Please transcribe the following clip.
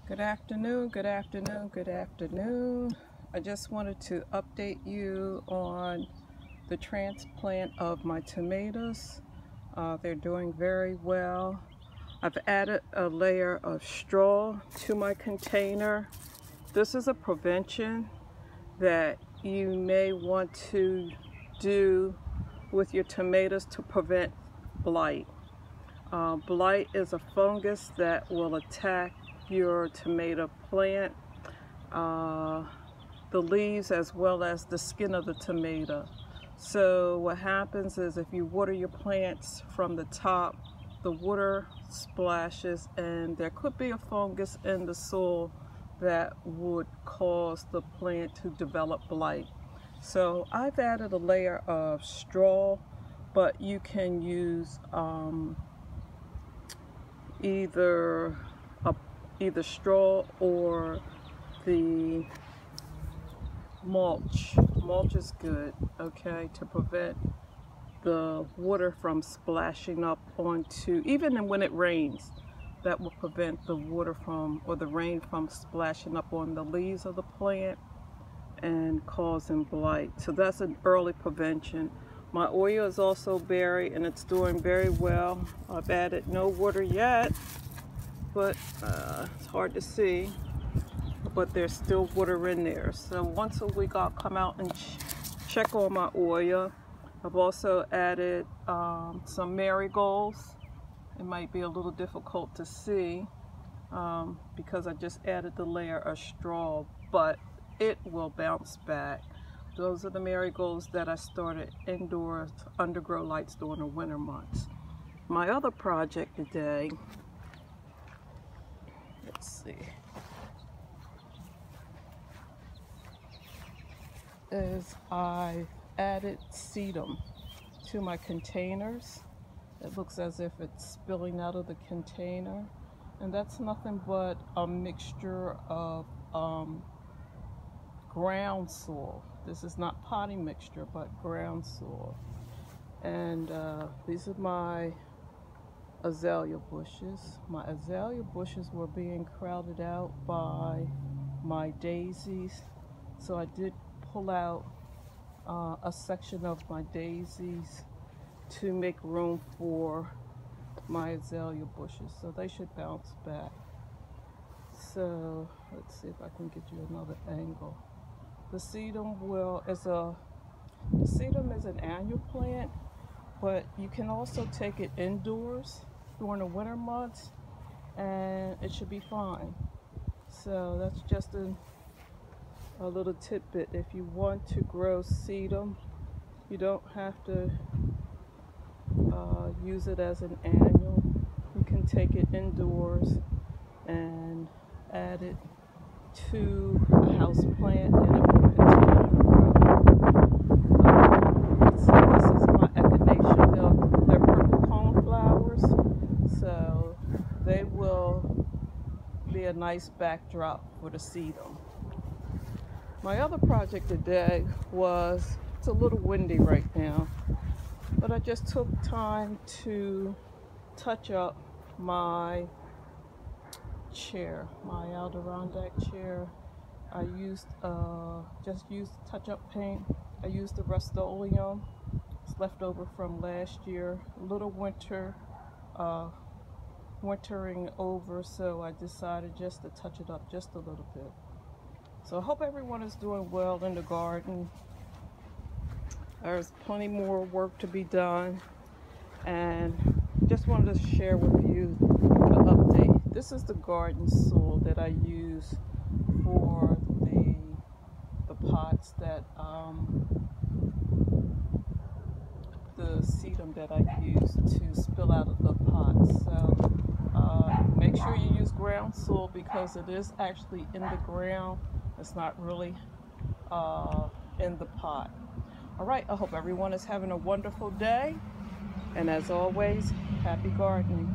Good afternoon, good afternoon, good afternoon. I just wanted to update you on the transplant of my tomatoes. They're doing very well. I've added a layer of straw to my container. This is a prevention that you may want to do with your tomatoes to prevent blight. Blight is a fungus that will attack your tomato plant, the leaves as well as the skin of the tomato. So what happens is if you water your plants from the top, the water splashes and there could be a fungus in the soil that would cause the plant to develop blight. So I've added a layer of straw, but you can use either straw or the mulch. Mulch is good, okay, to prevent the water from splashing up onto, even when it rains, that will prevent the water from, or the rain from splashing up on the leaves of the plant and causing blight. So that's an early prevention. My oil is also berry and it's doing very well. I've added no water yet, but it's hard to see, but there's still water in there. So once a week I'll come out and check on my oil. I've also added some marigolds. It might be a little difficult to see because I just added the layer of straw, but it will bounce back. Those are the marigolds that I started indoors under grow lights during the winter months. My other project today, let's see, is I added sedum to my containers. It looks as if it's spilling out of the container, and that's nothing but a mixture of ground soil. This is not potting mixture, but ground soil. And these are my azalea bushes. My azalea bushes were being crowded out by my daisies, so I did pull out a section of my daisies to make room for my azalea bushes, so they should bounce back. So let's see if I can get you another angle. The sedum is an annual plant, but you can also take it indoors during the winter months and it should be fine. So that's just a little tidbit. If you want to grow sedum, you don't have to use it as an annual. You can take it indoors and add it to a house plant and it will continue to grow. So this is my echinacea. They're purple cone flowers, so they will be a nice backdrop for the sedum. My other project today was, it's a little windy right now, but I just took time to touch up my chair, my Adirondack chair. I just used touch-up paint. I used the Rust-Oleum. It's left over from last year. A little wintering over, so I decided just to touch it up just a little bit. So I hope everyone is doing well in the garden. There's plenty more work to be done, and just wanted to share with you the update. This is the garden soil that I use for the pots that the sedum that I use to spill out of the pots. So make sure you use ground soil because it is actually in the ground. It's not really in the pot. All right, I hope everyone is having a wonderful day, and as always, happy gardening.